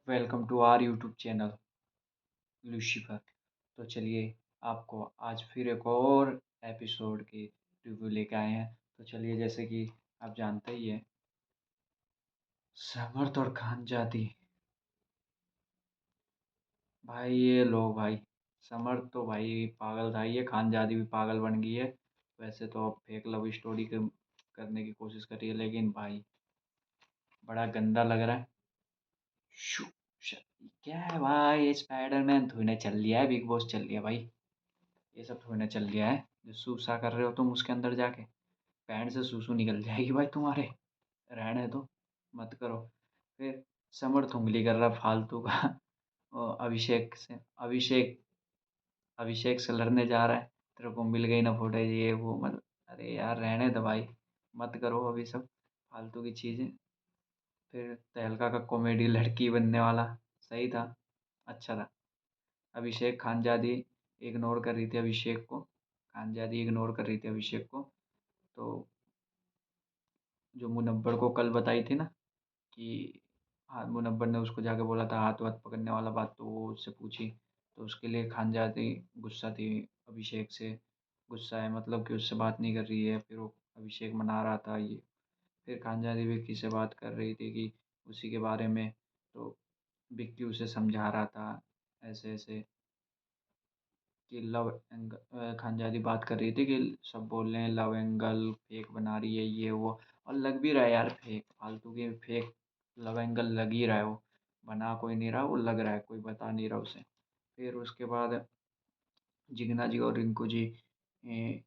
Welcome to our YouTube channel Lucifer. तो चलिए आपको आज फिर एक और एपिसोड की रिव्यू लेके आए हैं। तो चलिए जैसे कि आप जानते ही हैं समर्थ और खानजादी भाई ये लोग भाई समर्थ तो भाई पागल था, ये खानजादी भी पागल बन गई है। वैसे तो अब फेक लव स्टोरी करने की कोशिश कर रही है लेकिन भाई बड़ा गंदा लग रहा है। शू, श- क्या है भाई, ये स्पाइडरमैन थोड़ी ना चल लिया है, बिग बॉस चल लिया भाई। ये सब थोड़ी ना चल लिया है जो सूसा कर रहे हो तुम उसके अंदर जाके। पैंट से सूसू निकल जाएगी भाई तुम्हारे। रहने दो, मत करो। फिर समर्थ उंगली कर रहा फालतू का और अभिषेक अभिषेक से लड़ने जा रहा है। तेरे को मिल गई ना फुटेज ये वो, मतलब अरे यार रहने दो भाई, मत करो अभी सब फालतू की चीज़ें। फिर तहलका का कॉमेडी लड़की बनने वाला सही था, अच्छा था। अभिषेक खानजादी इग्नोर कर रही थी अभिषेक को, खानजादी इग्नोर कर रही थी अभिषेक को। तो जो मुनव्वर को कल बताई थी ना कि हाँ, मुनव्वर ने उसको जाके बोला था हाथ वाथ पकड़ने वाला बात, तो वो उससे पूछी। तो उसके लिए खानजादी गुस्सा थी अभिषेक से, गुस्सा है मतलब कि उससे बात नहीं कर रही है। फिर वो अभिषेक मना रहा था ये। फिर खानजादी विक्की से बात कर रही थी कि उसी के बारे में। तो विक्की उसे समझा रहा था ऐसे ऐसे कि लव एंगल, खानजादी बात कर रही थी कि सब बोल रहे हैं लव एंगल फेक बना रही है ये वो। और लग भी रहा है यार फेक, फालतू के फेक लव एंगल लग ही रहा है वो। बना कोई नहीं रहा, वो लग रहा है, कोई बता नहीं रहा उसे। फिर उसके बाद जिगना जी और रिंकू जी ए,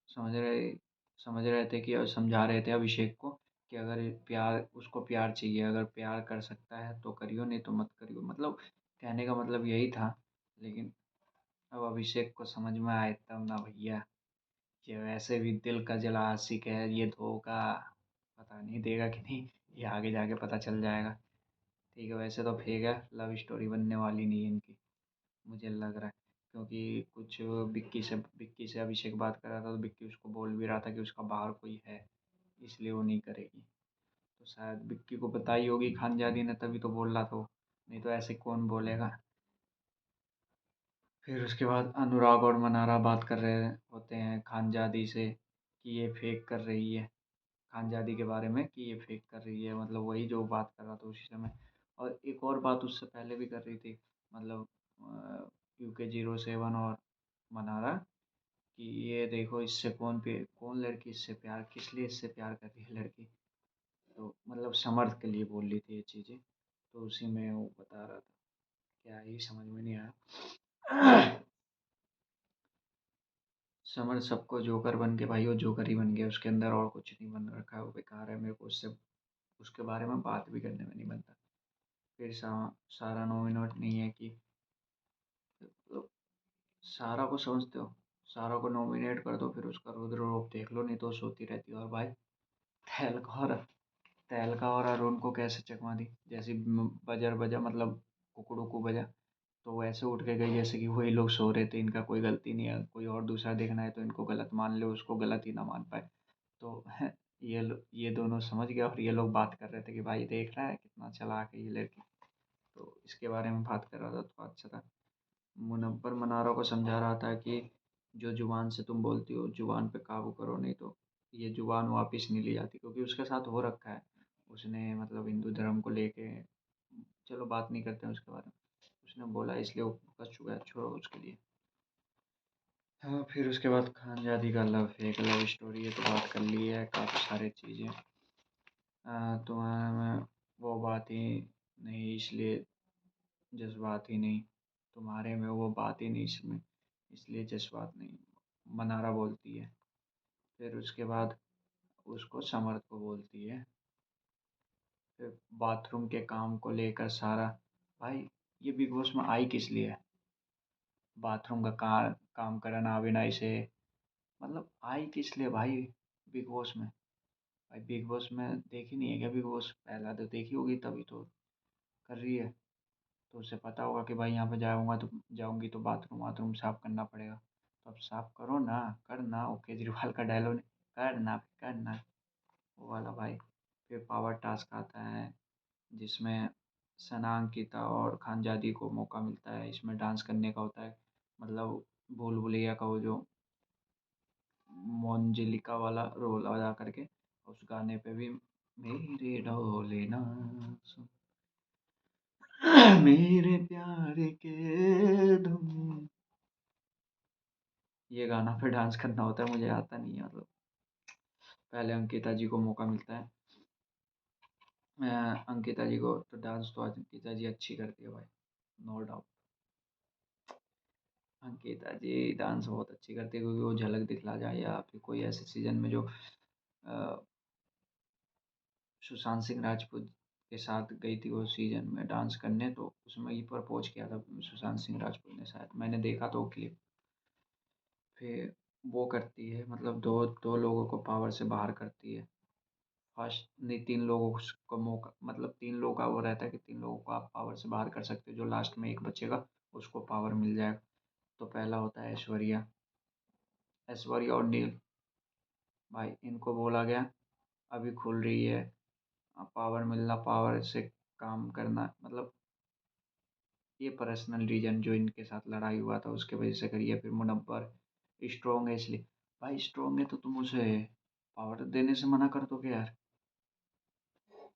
समझ रहे समझ रहे थे कि, और समझा रहे थे अभिषेक को कि अगर प्यार उसको प्यार चाहिए, अगर प्यार कर सकता है तो करियो नहीं तो मत करियो, मतलब कहने का मतलब यही था। लेकिन अब अभिषेक को समझ में आए तब ना भैया, ये वैसे भी दिल का जला आशिक है, ये धोखा पता नहीं देगा कि नहीं, ये आगे जाके पता चल जाएगा। ठीक है, वैसे तो फेक है, लव स्टोरी बनने वाली नहीं है इनकी, मुझे लग रहा है। क्योंकि कुछ विक्की से अभिषेक बात कर रहा था तो विक्की उसको बोल भी रहा था कि उसका बाहर कोई है, इसलिए वो नहीं करेगी। तो शायद विक्की को बताई होगी खानजादी ने, तभी तो बोल रहा था वो, नहीं तो ऐसे कौन बोलेगा। फिर उसके बाद अनुराग और मनारा बात कर रहे होते हैं खानजादी से कि ये फेक कर रही है, खानजादी के बारे में कि ये फेक कर रही है, मतलब वही जो बात कर रहा था उसी समय। और एक और बात उससे पहले भी कर रही थी, मतलब UK07 और मनारा, कि ये देखो इससे कौन लड़की इससे प्यार, किस लिए इससे प्यार कर रही है लड़की। तो मतलब समर्थ के लिए बोल रही थी ये चीज़ें। तो उसी में वो बता रहा था, क्या ही समझ में नहीं आया। समर सबको जोकर बन के भाई, वो जोकर ही बन गया, उसके अंदर और कुछ नहीं बन रखा है, वो बेकार है, मेरे को उससे उसके बारे में बात भी करने में नहीं बनता। फिर सारा नॉमिनेट नहीं है कि, तो सारा को समझते हो, सारा को नॉमिनेट कर दो फिर उसका रुद्र रूप देख लो, नहीं तो सोती रहती है। और भाई तहलका और तहलका और अरुण को कैसे चकमा दी, जैसे बजर बजा, मतलब कुकड़ू को बजा तो वो ऐसे उठ के गई जैसे कि वही लोग सो रहे थे, इनका कोई गलती नहीं है, कोई और दूसरा देखना है तो इनको गलत मान ले, उसको गलत ही ना मान पाए। तो ये दोनों समझ गए और ये लोग बात कर रहे थे कि भाई देख रहा है कितना चालाक है ये लड़की। तो इसके बारे में बात कर रहा था तो अच्छा था। मुनव्वर मनारा को समझा रहा था कि जो जुबान से तुम बोलती हो जुबान पे काबू करो, नहीं तो ये जुबान वापस नहीं ली जाती, क्योंकि उसके साथ हो रखा है उसने, मतलब हिंदू धर्म को लेके। चलो बात नहीं करते हैं उसके बारे में, उसने बोला इसलिए वो कर चुका है, छोड़ो उसके लिए। हाँ, फिर उसके बाद खानजादी का लव फेक लव स्टोरी है तो बात कर ली है काफ़ी सारी चीज़ें। तुम्हारे में वो बात ही नहीं इसलिए जज्बात ही नहीं, तुम्हारे में वो बात ही नहीं इसमें इसलिए जज्बात नहीं, मनारा बोलती है। फिर उसके बाद उसको समर्थ को बोलती है। फिर बाथरूम के काम को लेकर सारा, भाई ये बिग बॉस में आई किस लिए है, बाथरूम का काम करना बिना इसे, मतलब आई किस लिए भाई बिग बॉस में। भाई बिग बॉस में देखी नहीं है क्या बिग बॉस, पहला तो देखी होगी तभी तो कर रही है। तो उसे पता होगा कि भाई यहाँ पे जाऊँगी तो बाथरूम वाथरूम साफ़ करना पड़ेगा, तो अब साफ़ करो ना, करना, वो केजरीवाल का डायलॉग नहीं, करना करना, वो वाला भाई। फिर पावर टास्क आता है जिसमें सना, अंकिता और खानजादी को मौका मिलता है इसमें डांस करने का होता है। मतलब भूल भुलैया का वो जो मोंजिलिका वाला रोल अदा करके उस गाने पे भी मेरे ढोले ना सुन मेरे प्यार के धुन, ये गाना पे डांस करना होता है। मुझे आता नहीं है मतलब। पहले अंकिता जी को मौका मिलता है। अंकिता जी को तो डांस तो अंकिता जी अच्छी करती है भाई, नो डाउट। अंकिता जी डांस बहुत अच्छी करती है, क्योंकि वो झलक दिखला जाए या फिर कोई ऐसे सीजन में जो अ, सुशांत सिंह राजपूत के साथ गई थी वो सीजन में डांस करने, तो उसमें ही प्रपोज किया था सुशांत सिंह राजपूत ने, शायद मैंने देखा तो क्लिप। फिर वो करती है, मतलब दो दो लोगों को पावर से बाहर करती है। फर्स्ट नहीं, तीन लोगों को मौका, मतलब तीन लोगों का वो रहता है कि तीन लोगों को आप पावर से बाहर कर सकते हो, जो लास्ट में एक बचेगा उसको पावर मिल जाएगा। तो पहला होता है ऐश्वर्या। ऐश्वर्या और नील भाई, इनको बोला गया अभी खुल रही है पावर मिलना, पावर से काम करना, मतलब ये पर्सनल रीजन जो इनके साथ लड़ाई हुआ था उसके वजह से करी है। फिर मुनव्वर स्ट्रोंग है इसलिए। भाई स्ट्रोंग है तो तुम उसे पावर देने से मना कर दोगे यार,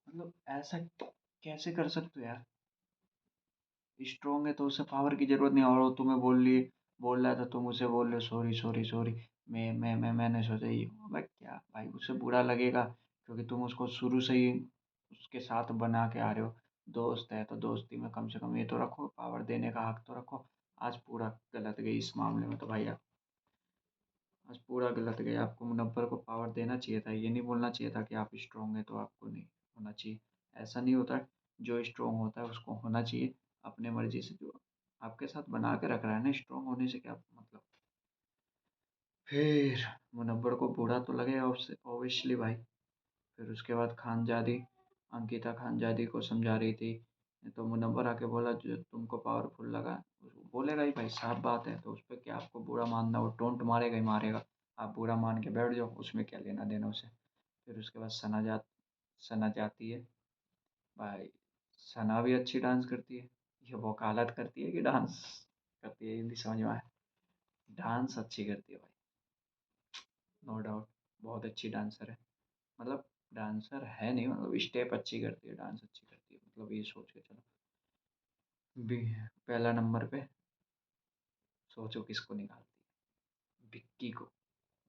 मतलब ऐसा कैसे कर सकते हो यार। स्ट्रोंग है तो उसे पावर की जरूरत नहीं, और वो तुम्हें बोल रहा था, तुम उसे बोल रहे हो सॉरी सॉरी सॉरी, मैंने सोचा ये भाई क्या, भाई उसे बुरा लगेगा, क्योंकि तुम उसको शुरू से ही उसके साथ बना के आ रहे हो। दोस्त है तो दोस्ती में कम से कम ये तो रखो, पावर देने का हक तो रखो। आज पूरा गलत गई इस मामले में तो भाई आप, आज पूरा गलत गया। आपको मुनव्वर को पावर देना चाहिए था, ये नहीं बोलना चाहिए था कि आप स्ट्रोंग हैं तो आपको नहीं होना चाहिए। ऐसा नहीं होता। जो स्ट्रोंग होता है उसको होना चाहिए अपने मर्जी से। जो आपके साथ बना के रख रहा है ना, स्ट्रोंग होने से क्या मतलब। फिर मुनव्वर को बुरा तो लगेगा ऑब्वियसली भाई। फिर उसके बाद खानजादी, अंकिता खानजादी को समझा रही थी, तो मुनव्वर आके बोला जो तुमको पावरफुल लगा, बोलेगा ही भाई, साफ बात है। तो उस पर क्या आपको बुरा मानना, वो टोंट मारेगा ही मारेगा। आप बुरा मान के बैठ जाओ, उसमें क्या लेना देना उसे। फिर उसके बाद सना जाती है भाई। सना भी अच्छी डांस करती है। ये वकालत करती है कि डांस करती है, ये नहीं समझ में आया। डांस अच्छी करती है भाई, नो डाउट। बहुत अच्छी डांसर है, मतलब डांसर है नहीं, मतलब स्टेप अच्छी करती है, डांस अच्छी करती है, मतलब ये सोच के चलो। भी पहला नंबर पे सोचो किसको निकालती है, विक्की को।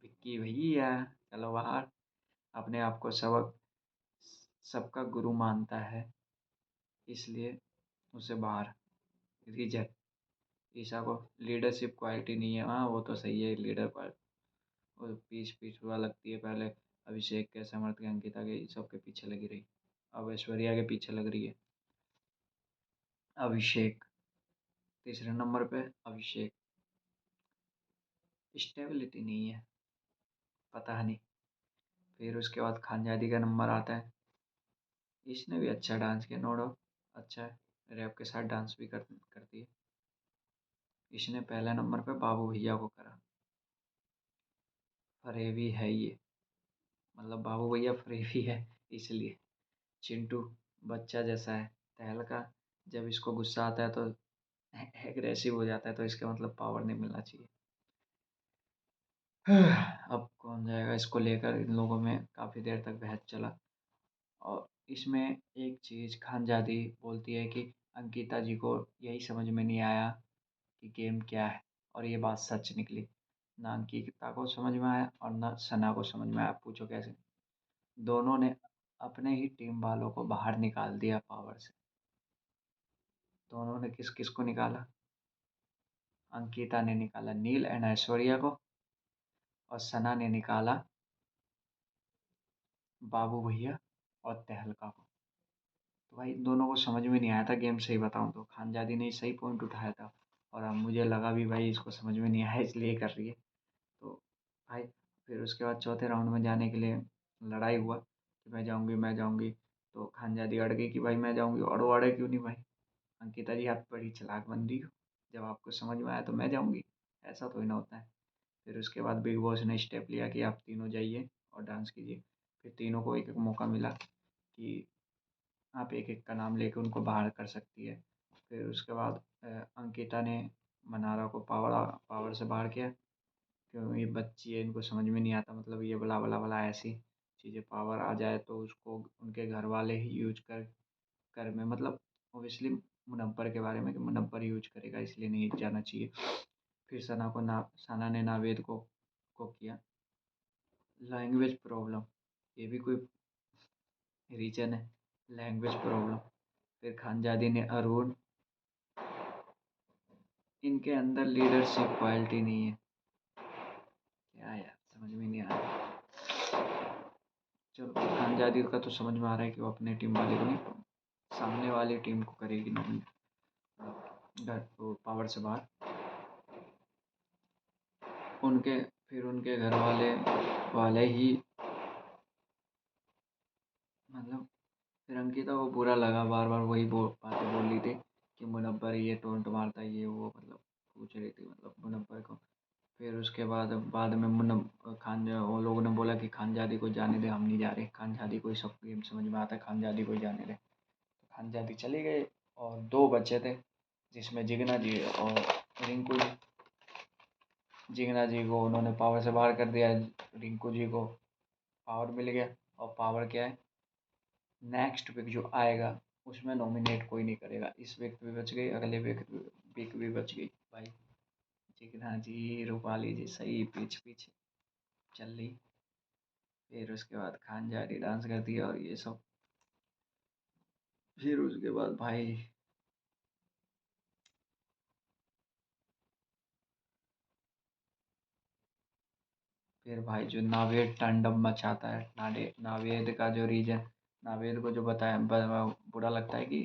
विक्की भैया चलो बाहर। अपने आप को सबक सबका गुरु मानता है, इसलिए उसे बाहर, रिजेक्ट। ईशा को लीडरशिप क्वालिटी नहीं है, हाँ वो तो सही है लीडर क्वालिटी। वो पीछ पीछ हुआ लगती है पहले। अभिषेक के, समर्थ के, अंकिता के, सबके पीछे लगी रही। अब ऐश्वर्या के पीछे लग रही है। अभिषेक तीसरे नंबर पे। अभिषेक स्टेबिलिटी नहीं है, पता नहीं। फिर उसके बाद खानजादी का नंबर आता है। इसने भी अच्छा डांस किया, नो डाउट अच्छा है, रैप के साथ डांस भी करती है। इसने पहले नंबर पे बाबू भैया को करा। फरेबी है ये, मतलब बाबू भैया फरेबी है इसलिए। चिंटू बच्चा जैसा है, तहलका जब इसको गुस्सा आता है तो एग्रेसिव हो जाता है, तो इसका मतलब पावर नहीं मिलना चाहिए। अब कौन जाएगा, इसको लेकर इन लोगों में काफ़ी देर तक बहस चला। और इसमें एक चीज़ खानजादी बोलती है कि अंकिता जी को यही समझ में नहीं आया कि गेम क्या है, और ये बात सच निकली। ना अंकिता को समझ में आया और ना सना को समझ में आया, पूछो कैसे। दोनों ने अपने ही टीम वालों को बाहर निकाल दिया पावर से। दोनों ने किस किस को निकाला, अंकिता ने निकाला नील एंड ऐश्वर्या को, और सना ने निकाला बाबू भैया और तहलका को। तो भाई इन दोनों को समझ में नहीं आया था गेम, सही बताऊँ तो खानजादी ने सही पॉइंट उठाया था। और अब मुझे लगा भी भाई इसको समझ में नहीं आया इसलिए कर रही है। तो भाई फिर उसके बाद चौथे राउंड में जाने के लिए लड़ाई हुआ कि मैं जाऊँगी मैं जाऊँगी। तो खानजादी अड़ गई कि भाई मैं जाऊँगी, और वो अड़े क्यों नहीं भाई। अंकिता जी आप बड़ी चालाक बंदी हो, जब आपको समझ में आया तो मैं जाऊँगी, ऐसा तो ही ना होता है। फिर उसके बाद बिग बॉस ने स्टेप लिया कि आप तीनों जाइए और डांस कीजिए। फिर तीनों को एक एक मौका मिला कि आप एक-एक का नाम लेके उनको बाहर कर सकती है। फिर उसके बाद अंकिता ने मनारा को पावर से बाहर किया। क्यों, ये बच्ची है, इनको समझ में नहीं आता, मतलब ये भला ऐसी चीज़ें पावर आ जाए तो उसको उनके घर वाले ही यूज कर में, मतलब ऑब्वियसली मुनव्वर के बारे में कि मुनव्वर यूज करेगा, इसलिए नहीं जाना चाहिए। फिर सना ने नावेद को किया। लैंग्वेज प्रॉब्लम, ये भी कोई रीज़न है, लैंग्वेज प्रॉब्लम। फिर खानजादी ने अरुण, इनके अंदर लीडरशिप क्वालिटी नहीं है। क्या यार, समझ में नहीं आ रहा। चलो, खानजादी का तो समझ में आ रहा है कि वो अपने टीम वाले को नहीं, सामने वाली टीम को करेगी नॉमिनेट घर वो पावर से बाहर। उनके फिर उनके घर वाले ही, मतलब फिर अंकिता को बुरा लगा, बार बार वही बातें बोल रही थी कि मुनव्वर ये टोंट मारता है, ये वो, मतलब पूछ रही थी मतलब मुनव्वर को। फिर उसके बाद में वो लोगों ने बोला कि खानजादी को जाने दे, हम नहीं जा रहे, खानजादी को ही सब गेम समझ में आता है, खानजादी को ही जाने दे। तो खानजादी चले गए और दो बच्चे थे, जिसमें जिगना जी और रिंकू जी। जिगना जी को उन्होंने पावर से बाहर कर दिया, रिंकू जी को पावर मिल गया। और पावर क्या है, नेक्स्ट वीक जो आएगा उसमें नॉमिनेट कोई नहीं करेगा। इस वीक भी बच गई, अगले वीक भी बच गई भाई। जिगना जी, रूपाली जी सही पीछे पीछे चल रही। फिर उसके बाद खानजादी डांस कर दिया और ये सब। फिर उसके बाद भाई, फिर भाई जो नावेद टंडम मचाता है, नावेद का जो रीजन, नावेद को जो बताया बुरा लगता है कि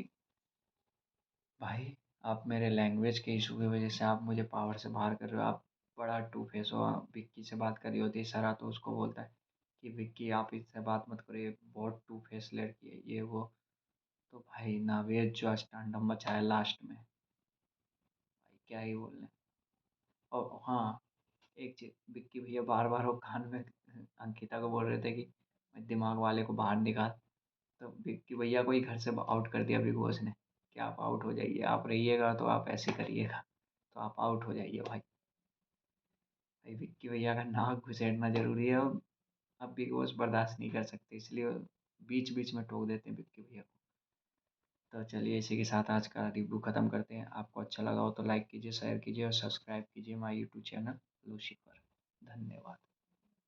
भाई, आप मेरे लैंग्वेज के इशू की वजह से आप मुझे पावर से बाहर कर रहे हो, आप बड़ा टू फेस हो। आप विक्की से बात करी होती है सरा तो उसको बोलता है कि विक्की आप इससे बात मत करो, ये बहुत टू फेस लड़की है, ये वो। तो भाई नावेद जो स्टैंडअप मचाया लास्ट में, भाई क्या ही बोलने। और हाँ, एक चीज, विक्की भैया बार बार वो कान में अंकिता को बोल रहे थे कि मैं दिमाग वाले को बाहर निकाल। तो विक्की भैया को ही घर से आउट कर दिया बिग बॉस ने कि आप आउट हो जाइए, आप रहिएगा तो आप ऐसे करिएगा, तो आप आउट हो जाइए भाई। भाई विक्की भैया का नाक घुसेड़ना जरूरी है, और अब बिग बॉस बर्दाश्त नहीं कर सकते, इसलिए बीच बीच में टोक देते हैं विक्की भैया को। तो चलिए, इसी के साथ आज का रिव्यू खत्म करते हैं। आपको अच्छा लगा हो तो लाइक कीजिए, शेयर कीजिए और सब्सक्राइब कीजिए माय यूट्यूब चैनल लूसीफर। धन्यवाद।